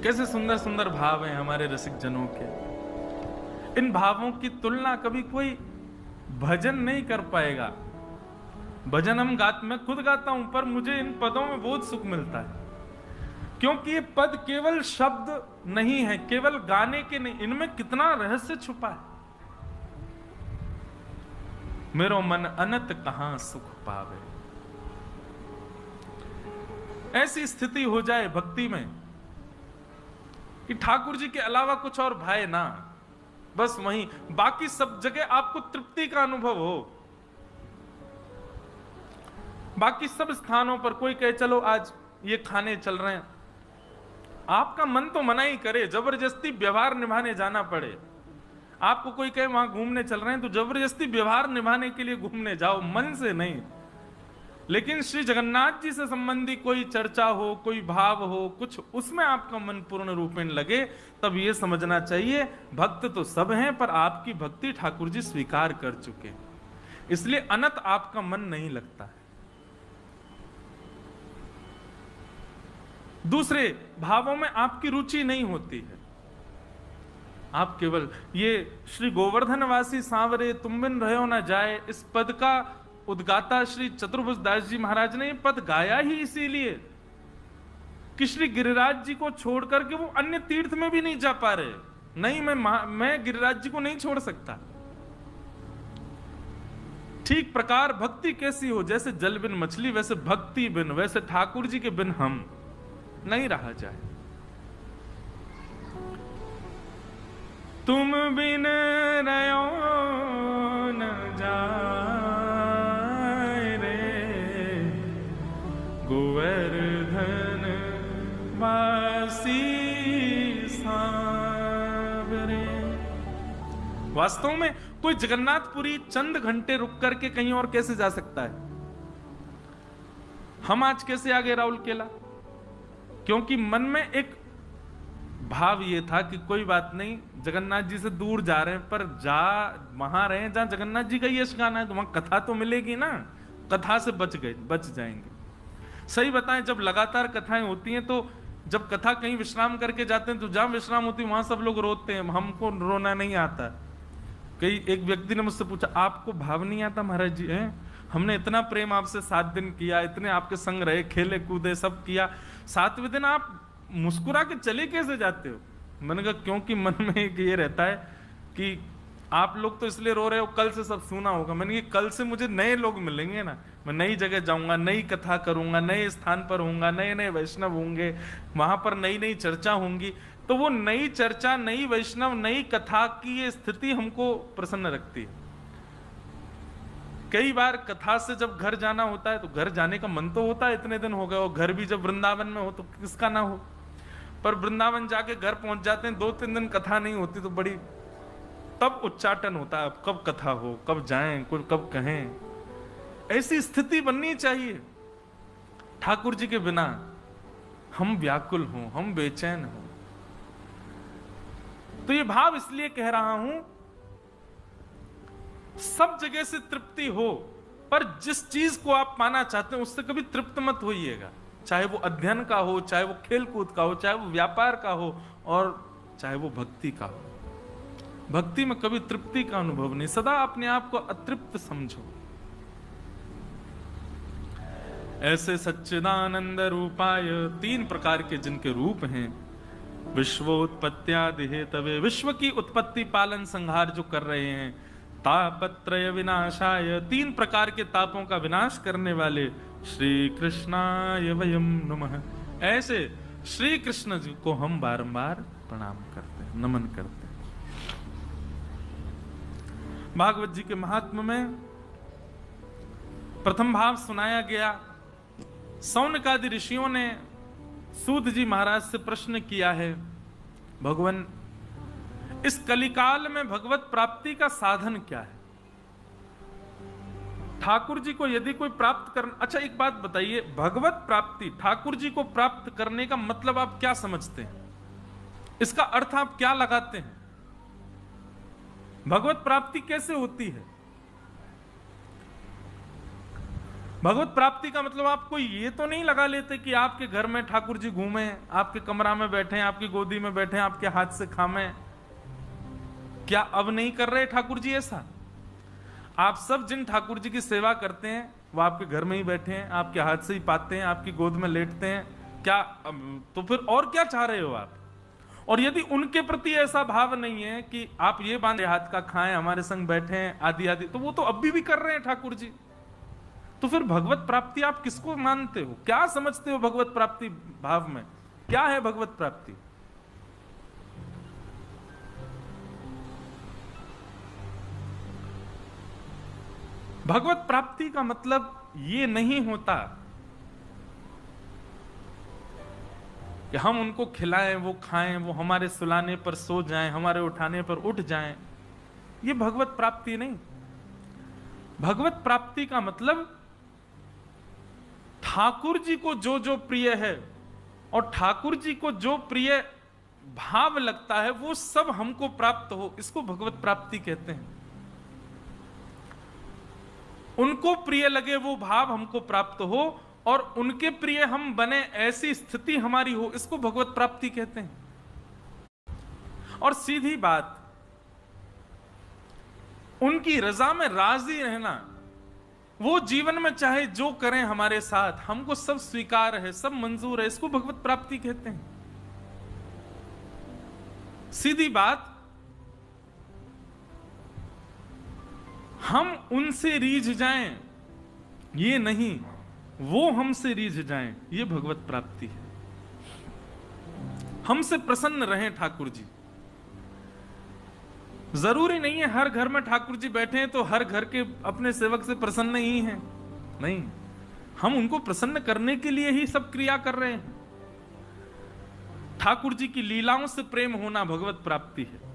कैसे सुंदर सुंदर भाव हैं हमारे रसिक जनों के। इन भावों की तुलना कभी कोई भजन नहीं कर पाएगा। भजन मैं खुद गाता हूं, पर मुझे इन पदों में बहुत सुख मिलता है, क्योंकि ये पद केवल शब्द नहीं है, केवल गाने के नहीं, इनमें कितना रहस्य छुपा है। मेरो मन अनंत कहां सुख पावे। ऐसी स्थिति हो जाए भक्ति में कि ठाकुर जी के अलावा कुछ और भाए ना, बस वहीं, बाकी सब जगह आपको तृप्ति का अनुभव हो। बाकी सब स्थानों पर कोई कहे चलो आज ये खाने चल रहे हैं, आपका मन तो मना ही करे, जबरदस्ती व्यवहार निभाने जाना पड़े। आपको कोई कहे वहां घूमने चल रहे हैं तो जबरदस्ती व्यवहार निभाने के लिए घूमने जाओ, मन से नहीं। लेकिन श्री जगन्नाथ जी से संबंधी कोई चर्चा हो, कोई भाव हो, कुछ उसमें आपका मन पूर्ण रूपेण लगे, तब यह समझना चाहिए भक्त तो सब हैं, पर आपकी भक्ति ठाकुर जी स्वीकार कर चुके, इसलिए अनंत आपका मन नहीं लगता है। दूसरे भावों में आपकी रुचि नहीं होती है। आप केवल ये श्री गोवर्धनवासी सांवरे तुम बिन रहो ना जाए, इस पद का उद्गाता श्री चतुर्भुज दास जी महाराज ने यह पद गाया ही इसीलिए कि श्री गिरिराज जी को छोड़ करके वो अन्य तीर्थ में भी नहीं जा पा रहे। नहीं, मैं गिरिराज जी को नहीं छोड़ सकता। ठीक प्रकार भक्ति कैसी हो, जैसे जल बिन मछली, वैसे भक्ति बिन, वैसे ठाकुर जी के बिन हम नहीं रहा जाए। तुम बिन रहो न जाए रे गोवर्धन वासी सांवरे। वास्तव में कोई जगन्नाथपुरी चंद घंटे रुक करके कहीं और कैसे जा सकता है? हम आज कैसे आ गए राउल केला? क्योंकि मन में एक भाव ये था कि कोई बात नहीं, जगन्नाथ जी से दूर जा रहे हैं, पर वहां रहे जहां जगन्नाथ जी का यश गाना है, तो वहां कथा तो मिलेगी ना, कथा से बच जाएंगे। सही बताएं, जब लगातार कथाएं होती हैं तो जब कथा कहीं विश्राम करके जाते हैं तो जहां विश्राम होती है वहां सब लोग रोते हैं, हमको रोना नहीं आता। कई एक व्यक्ति ने मुझसे पूछा, आपको भाव नहीं आता महाराज जी? हैं, हमने इतना प्रेम आपसे 7 दिन किया, इतने आपके संग रहे, खेले कूदे सब किया, 7वें दिन आप मुस्कुरा के चले कैसे जाते हो? मैंने कहा क्योंकि मन में एक ये रहता है कि आप लोग तो इसलिए रो रहे हो, कल से सब सुना होगा। मैंने कहा कल से मुझे नए लोग मिलेंगे ना, मैं नई जगह जाऊंगा, नई कथा करूंगा, नए स्थान पर होऊंगा, नए नए वैष्णव होंगे, वहां पर नई नई चर्चा होंगी, तो वो नई चर्चा, नई वैष्णव, नई कथा की ये स्थिति हमको प्रसन्न रखती है। कई बार कथा से जब घर जाना होता है तो घर जाने का मन तो होता है, इतने दिन हो गए, और घर भी जब वृंदावन में हो तो किसका ना हो, पर वृंदावन जाके घर पहुंच जाते हैं, 2-3 दिन कथा नहीं होती तो बड़ी तब उच्चाटन होता है, अब कब कथा हो, कब जाएं, कब कहें। ऐसी स्थिति बननी चाहिए। ठाकुर जी के बिना हम व्याकुल हों, हम बेचैन हों। तो ये भाव इसलिए कह रहा हूं, सब जगह से तृप्ति हो, पर जिस चीज को आप पाना चाहते हैं उससे कभी तृप्त मत होइएगा। चाहे वो अध्ययन का हो, चाहे वो खेल कूद का हो, चाहे वो व्यापार का हो, और चाहे वो भक्ति का हो। भक्ति में कभी तृप्ति का अनुभव नहीं, सदा अपने आप को अतृप्त समझो। ऐसे सच्चिदानंद रूपाय, 3 प्रकार के जिनके रूप हैं, विश्वोत्पत्त्यादि हेतवे, विश्व की उत्पत्ति पालन संहार जो कर रहे हैं, तापत्रय विनाशाय, 3 प्रकार के तापों का विनाश करने वाले, श्री कृष्णाय वयम नमः। ऐसे श्री कृष्ण जी को हम बारंबार प्रणाम करते हैं, नमन करते हैं। भागवत जी के महात्म्य में प्रथम भाव सुनाया गया। सौनकादि ऋषियों ने सूत जी महाराज से प्रश्न किया है, भगवान इस कलिकाल में भगवत प्राप्ति का साधन क्या है? ठाकुर जी को यदि कोई प्राप्त करना, अच्छा एक बात बताइए, भगवत प्राप्ति, ठाकुर जी को प्राप्त करने का मतलब आप क्या समझते हैं? इसका अर्थ आप क्या लगाते हैं? भगवत प्राप्ति कैसे होती है? भगवत प्राप्ति का मतलब आप कोई ये तो नहीं लगा लेते कि आपके घर में ठाकुर जी घूमे, आपके कमरा में बैठे, आपकी गोदी में बैठे, आपके हाथ से खामे। क्या अब नहीं कर रहे ठाकुर जी ऐसा? आप सब जिन ठाकुर जी की सेवा करते हैं वो आपके घर में ही बैठे हैं, आपके हाथ से ही पाते हैं, आपकी गोद में लेटते हैं। क्या तो फिर और क्या चाह रहे हो आप? और यदि उनके प्रति ऐसा भाव नहीं है कि आप ये बांधे हाथ का खाएं, हमारे संग बैठे आदि आदि, तो वो तो अभी भी कर रहे हैं ठाकुर जी। तो फिर भगवत प्राप्ति आप किसको मानते हो? क्या समझते हो भगवत प्राप्ति भाव में? क्या है भगवत प्राप्ति? भगवत प्राप्ति का मतलब ये नहीं होता कि हम उनको खिलाएं, वो खाएं, वो हमारे सुलाने पर सो जाएं, हमारे उठाने पर उठ जाएं। ये भगवत प्राप्ति नहीं। भगवत प्राप्ति का मतलब ठाकुर जी को जो जो प्रिय है और ठाकुर जी को जो प्रिय भाव लगता है वो सब हमको प्राप्त हो, इसको भगवत प्राप्ति कहते हैं। उनको प्रिय लगे वो भाव हमको प्राप्त हो और उनके प्रिय हम बने, ऐसी स्थिति हमारी हो, इसको भगवत प्राप्ति कहते हैं। और सीधी बात, उनकी रजा में राजी रहना, वो जीवन में चाहे जो करें हमारे साथ, हमको सब स्वीकार है, सब मंजूर है, इसको भगवत प्राप्ति कहते हैं। सीधी बात, हम उनसे रीझ जाएं ये नहीं, वो हमसे रीझ जाएं, ये भगवत प्राप्ति है। हमसे प्रसन्न रहें ठाकुर जी। जरूरी नहीं है हर घर में ठाकुर जी बैठे हैं तो हर घर के अपने सेवक से प्रसन्न ही हैं, नहीं, हम उनको प्रसन्न करने के लिए ही सब क्रिया कर रहे हैं। ठाकुर जी की लीलाओं से प्रेम होना भगवत प्राप्ति है।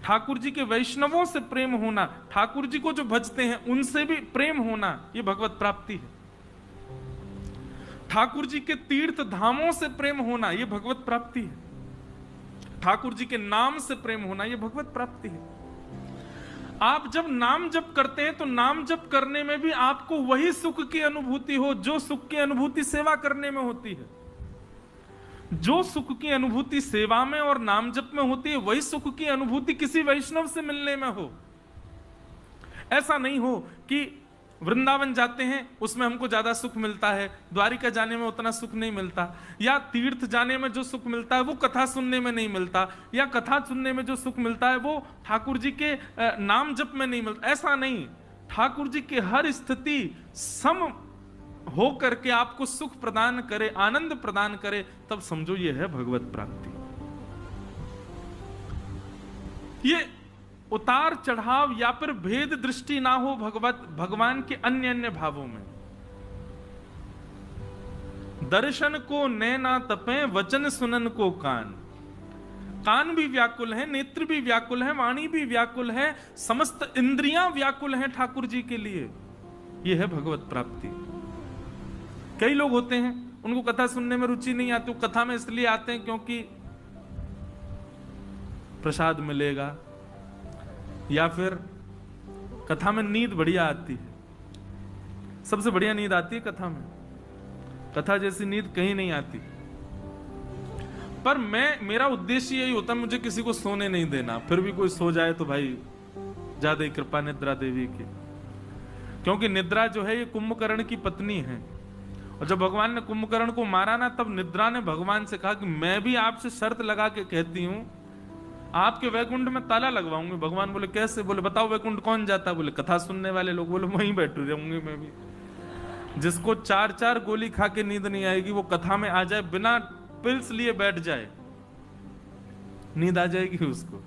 ठाकुर जी के वैष्णवों से प्रेम होना, ठाकुर जी को जो भजते हैं उनसे भी प्रेम होना, यह भगवत प्राप्ति है। ठाकुर जी के तीर्थ धामों से प्रेम होना, यह भगवत प्राप्ति है। ठाकुर जी के नाम से प्रेम होना, यह भगवत प्राप्ति है। आप जब नाम जप करते हैं तो नाम जप करने में भी आपको वही सुख की अनुभूति हो जो सुख की अनुभूति सेवा करने में होती है। जो सुख की अनुभूति सेवा में और नाम जप में होती है, वही सुख की अनुभूति किसी वैष्णव से मिलने में हो। ऐसा नहीं हो कि वृंदावन जाते हैं उसमें हमको ज्यादा सुख मिलता है, द्वारिका जाने में उतना सुख नहीं मिलता, या तीर्थ जाने में जो सुख मिलता है वो कथा सुनने में नहीं मिलता, या कथा सुनने में जो सुख मिलता है वो ठाकुर जी के नाम जप में नहीं मिलता। ऐसा नहीं, ठाकुर जी के हर स्थिति सम हो करके आपको सुख प्रदान करे, आनंद प्रदान करे, तब समझो ये है भगवत प्राप्ति। ये उतार चढ़ाव या फिर भेद दृष्टि ना हो भगवान के अन्य अन्य भावों में। दर्शन को नैना तपे, वचन सुनन को कान। कान भी व्याकुल है, नेत्र भी व्याकुल है, वाणी भी व्याकुल है, समस्त इंद्रियां व्याकुल हैं ठाकुर जी के लिए। यह है भगवत प्राप्ति। कई लोग होते हैं उनको कथा सुनने में रुचि नहीं आती, वो कथा में इसलिए आते हैं क्योंकि प्रसाद मिलेगा, या फिर कथा में नींद बढ़िया आती है। सबसे बढ़िया नींद आती है कथा में, कथा जैसी नींद कहीं नहीं आती। पर मेरा उद्देश्य यही होता है, मुझे किसी को सोने नहीं देना। फिर भी कोई सो जाए तो भाई ज्यादा ही कृपा निद्रा देवी की, क्योंकि निद्रा जो है ये कुंभकर्ण की पत्नी है। और जब भगवान ने कुंभकर्ण को मारा ना, तब निद्रा ने भगवान से कहा कि मैं भी आपसे शर्त लगा के कहती हूं, आपके वैकुंठ में ताला लगवाऊंगी। भगवान बोले कैसे? बोले बताओ वैकुंठ कौन जाता? बोले कथा सुनने वाले लोग। बोले वहीं बैठू रहूंगी मैं भी। जिसको 4-4 गोली खा के नींद नहीं आएगी वो कथा में आ जाए, बिना पिल्स लिए बैठ जाए, नींद आ जाएगी उसको।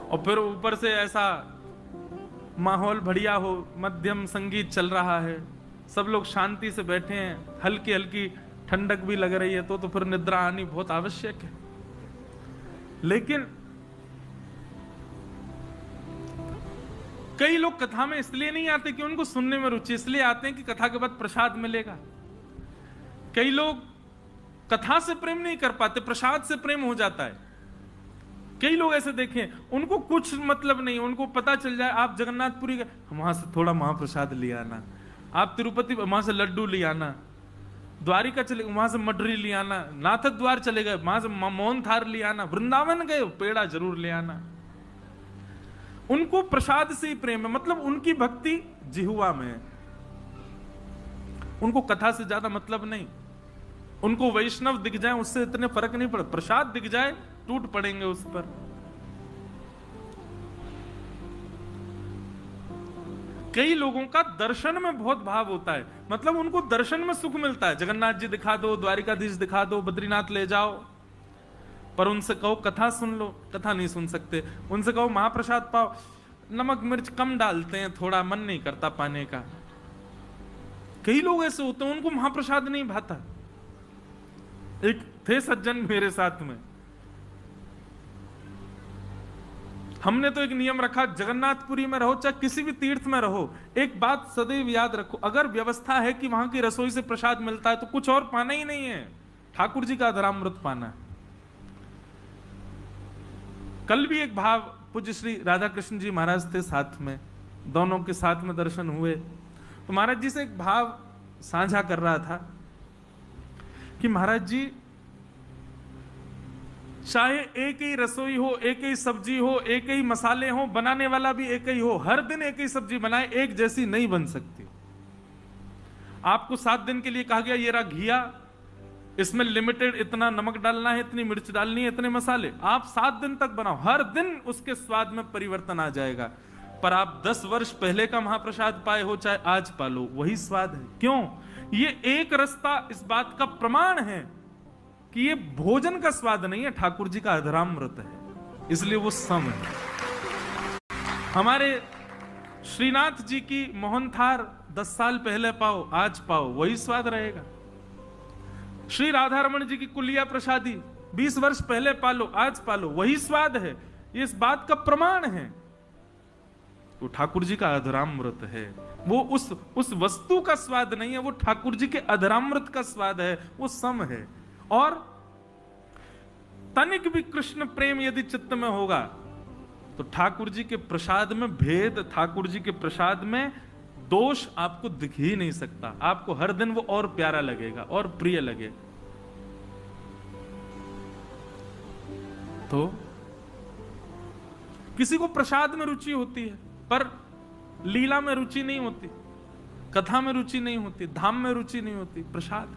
और फिर ऊपर से ऐसा माहौल बढ़िया हो, मध्यम संगीत चल रहा है, सब लोग शांति से बैठे हैं, हल्की हल्की ठंडक भी लग रही है, तो फिर निद्रा आनी बहुत आवश्यक है। लेकिन कई लोग कथा में इसलिए नहीं आते कि उनको सुनने में रुचि, इसलिए आते हैं कि कथा के बाद प्रसाद मिलेगा। कई लोग कथा से प्रेम नहीं कर पाते, प्रसाद से प्रेम हो जाता है। कई लोग ऐसे देखें, उनको कुछ मतलब नहीं, उनको पता चल जाए आप जगन्नाथपुरी गए, वहां से थोड़ा महाप्रसाद लिया ना, आप तिरुपति वहां से लड्डू ले आना, द्वारिका चले वहां से मडरी ले आना, नाथक द्वार चले गए वहां से मोहन थार ले आना, वृंदावन गए पेड़ा जरूर ले आना। उनको प्रसाद से ही प्रेम है, मतलब उनकी भक्ति जिहुआ में है, उनको कथा से ज्यादा मतलब नहीं। उनको वैष्णव दिख जाए उससे इतने फर्क नहीं पड़ता, प्रसाद दिख जाए टूट पड़ेंगे उस पर। कई लोगों का दर्शन में बहुत भाव होता है, मतलब उनको दर्शन में सुख मिलता है, जगन्नाथ जी दिखा दो, द्वारिकाधीश दिखा दो, बद्रीनाथ ले जाओ, पर उनसे कहो कथा सुन लो, कथा नहीं सुन सकते। उनसे कहो महाप्रसाद पाओ, नमक मिर्च कम डालते हैं, थोड़ा मन नहीं करता पाने का। कई लोग ऐसे होते हैं उनको महाप्रसाद नहीं भाता। एक थे सज्जन मेरे साथ में, हमने तो एक नियम रखा, जगन्नाथपुरी में रहो चाहे किसी भी तीर्थ में रहो, एक बात सदैव याद रखो, अगर व्यवस्था है कि वहां की रसोई से प्रसाद मिलता है तो कुछ और पाना ही नहीं है, ठाकुर जी का अधरामृत पाना है। कल भी एक भाव पूज्य श्री राधा कृष्ण जी महाराज थे साथ में, दोनों के साथ में दर्शन हुए, तो महाराज जी से एक भाव साझा कर रहा था कि महाराज जी चाहे एक ही रसोई हो, एक ही सब्जी हो, एक ही मसाले हो, बनाने वाला भी एक ही हो, हर दिन एक ही सब्जी बनाए, एक जैसी नहीं बन सकती। आपको 7 दिन के लिए कहा गया ये रहा घिया, इसमें लिमिटेड इतना नमक डालना है, इतनी मिर्च डालनी है, इतने मसाले, आप 7 दिन तक बनाओ, हर दिन उसके स्वाद में परिवर्तन आ जाएगा। पर आप 10 वर्ष पहले का महाप्रसाद पाए हो चाहे आज पा लो, वही स्वाद है। क्यों? ये एक रास्ता इस बात का प्रमाण है कि ये भोजन का स्वाद नहीं है, ठाकुर जी का अधरामृत है, इसलिए वो सम है। हमारे श्रीनाथ जी की मोहन थार 10 साल पहले पाओ आज पाओ, वही स्वाद रहेगा। श्री राधा रमण जी की कुलिया प्रसादी 20 वर्ष पहले पालो आज पालो, वही स्वाद है, ये इस बात का प्रमाण है। वो ठाकुर जी का अधरामृत है, वो उस वस्तु का स्वाद नहीं है, वो ठाकुर जी के अधरामृत का स्वाद है, वो सम है। और तनिक भी कृष्ण प्रेम यदि चित्त में होगा तो ठाकुर जी के प्रसाद में भेद, ठाकुर जी के प्रसाद में दोष आपको दिख ही नहीं सकता। आपको हर दिन वो और प्यारा लगेगा और प्रिय लगेगा। तो किसी को प्रसाद में रुचि होती है पर लीला में रुचि नहीं होती, कथा में रुचि नहीं होती, धाम में रुचि नहीं होती, प्रसाद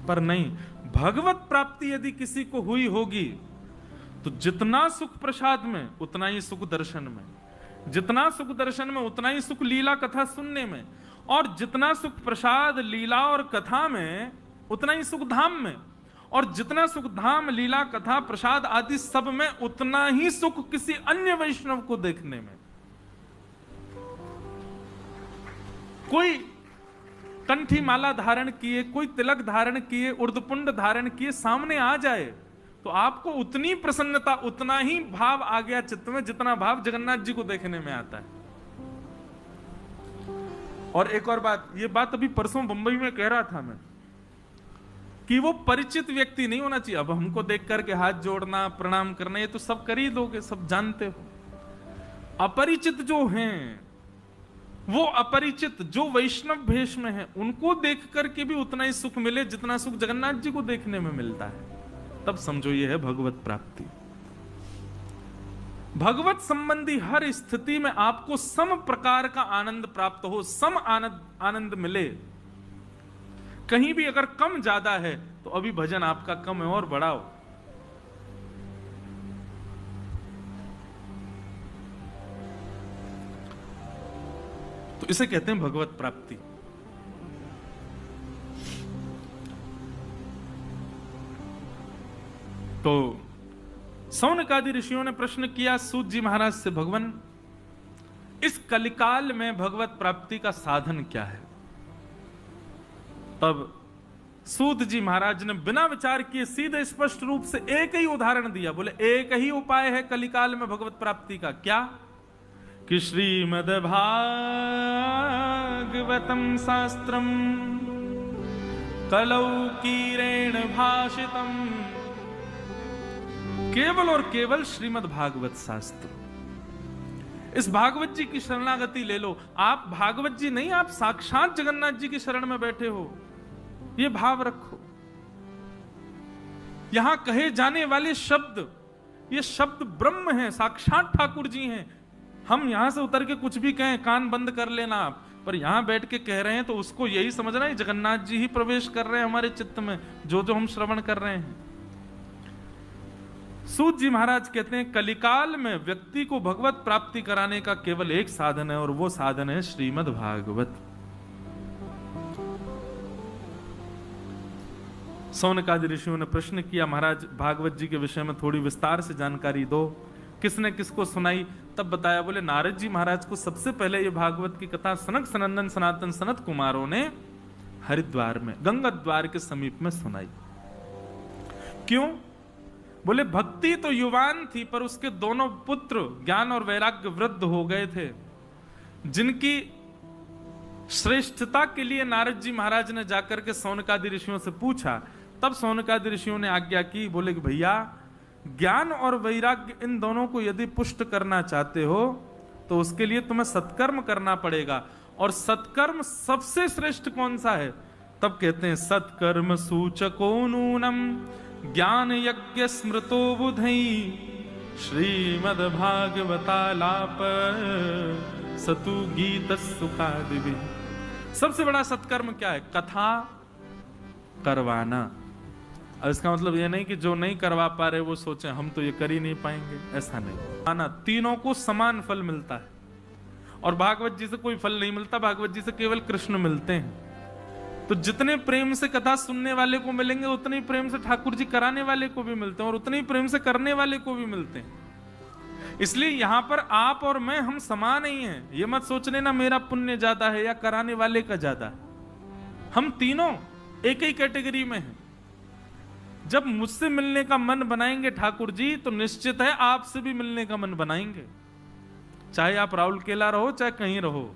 पर नहीं। भगवत प्राप्ति यदि किसी को हुई होगी तो जितना सुख प्रसाद में उतना ही सुख दर्शन में, जितना सुख दर्शन में उतना ही सुख लीला कथा सुनने में, और जितना सुख प्रसाद लीला और कथा में उतना ही सुख धाम में, और जितना सुख धाम लीला कथा प्रसाद आदि सब में उतना ही सुख किसी अन्य वैष्णव को देखने में। कोई कंठी माला धारण किए, कोई तिलक धारण किए, उर्दपुंड धारण किए सामने आ जाए तो आपको उतनी प्रसन्नता, उतना ही भाव आ गया चित्त में जितना भाव जगन्नाथ जी को देखने में आता है। और एक और बात, ये बात अभी परसों बंबई में कह रहा था मैं, कि वो परिचित व्यक्ति नहीं होना चाहिए। अब हमको देख करके हाथ जोड़ना, प्रणाम करना, ये तो सब कर ही दोगे, सब जानते हो। अपरिचित जो हैं, वो अपरिचित जो वैष्णव भेष में है, उनको देख करके भी उतना ही सुख मिले जितना सुख जगन्नाथ जी को देखने में मिलता है, तब समझो ये है भगवत प्राप्ति। भगवत संबंधी हर स्थिति में आपको सम प्रकार का आनंद प्राप्त हो, सम आनंद मिले। कहीं भी अगर कम ज्यादा है तो अभी भजन आपका कम है और बढ़ाओ। तो इसे कहते हैं भगवत प्राप्ति। तो सौनकादि ऋषियों ने प्रश्न किया सूत जी महाराज से, भगवान इस कलिकाल में भगवत प्राप्ति का साधन क्या है? तब सूत जी महाराज ने बिना विचार किए सीधे स्पष्ट रूप से एक ही उदाहरण दिया। बोले एक ही उपाय है कलिकाल में भगवत प्राप्ति का। क्या? कि श्रीमद् भागवतम शास्त्रम कलौ कीरेण भाषितम। केवल और केवल श्रीमद् भागवत शास्त्र, इस भागवत जी की शरणागति ले लो। आप भागवत जी नहीं, आप साक्षात जगन्नाथ जी की शरण में बैठे हो, ये भाव रखो। यहां कहे जाने वाले शब्द, ये शब्द ब्रह्म हैं, साक्षात ठाकुर जी हैं। हम यहां से उतर के कुछ भी कहें, कान बंद कर लेना आप, पर यहां बैठ के कह रहे हैं तो उसको यही समझना है जगन्नाथ जी ही प्रवेश कर रहे हैं हमारे चित्त में, जो जो हम श्रवण कर रहे हैं। सूत जी महाराज कहते हैं कलिकाल में व्यक्ति को भगवत प्राप्ति कराने का केवल एक साधन है, और वो साधन है श्रीमद् भागवत। सौनकादि ऋषियों ने प्रश्न किया, महाराज भागवत जी के विषय में थोड़ी विस्तार से जानकारी दो। किसने किसको सुनाई? तब बताया, बोले नारद जी महाराज को सबसे पहले ये भागवत की कथा सनक सनंदन सनातन सनत कुमारों ने हरिद्वार में गंगा द्वार के समीप में सुनाई। क्यों? बोले भक्ति तो युवान थी, पर उसके दोनों पुत्र ज्ञान और वैराग्य वृद्ध हो गए थे, जिनकी श्रेष्ठता के लिए नारद जी महाराज ने जाकर के सौनकादि ऋषियों से पूछा। तब सौनकादि ऋषियों ने आज्ञा की, बोले कि भैया ज्ञान और वैराग्य इन दोनों को यदि पुष्ट करना चाहते हो तो उसके लिए तुम्हें सत्कर्म करना पड़ेगा। और सत्कर्म सबसे श्रेष्ठ कौन सा है? तब कहते हैं सत्कर्म सूचको नूनम ज्ञान यज्ञ स्मृतो बुधई श्रीमद् भागवतालाप सतु गीत सुखादिवि। सबसे बड़ा सत्कर्म क्या है? कथा करवाना। अब इसका मतलब ये नहीं कि जो नहीं करवा पा रहे वो सोचें हम तो ये कर ही नहीं पाएंगे, ऐसा नहीं। आना तीनों को समान फल मिलता है, और भागवत जी से कोई फल नहीं मिलता, भागवत जी से केवल कृष्ण मिलते हैं। तो जितने प्रेम से कथा सुनने वाले को मिलेंगे, उतने ही प्रेम से ठाकुर जी कराने वाले को भी मिलते हैं, और उतने ही प्रेम से करने वाले को भी मिलते हैं। इसलिए यहां पर आप और मैं, हम समान ही हैं। ये मत सोच लेना मेरा पुण्य ज्यादा है या कराने वाले का ज्यादा है। हम तीनों एक ही कैटेगरी में हैं। जब मुझसे मिलने का मन बनाएंगे ठाकुर जी, तो निश्चित है आपसे भी मिलने का मन बनाएंगे, चाहे आप राउरकेला रहो चाहे कहीं रहो।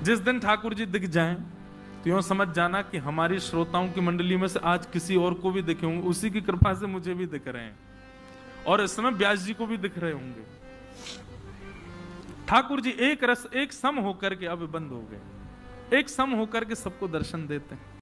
जिस दिन ठाकुर जी दिख जाएं तो यूं समझ जाना कि हमारी श्रोताओं की मंडली में से आज किसी और को भी दिखे होंगे, उसी की कृपा से मुझे भी दिख रहे हैं, और इस समय व्यास जी को भी दिख रहे होंगे। ठाकुर जी एक रस एक सम होकर के अब बंद हो गए, एक सम होकर के सबको दर्शन देते हैं।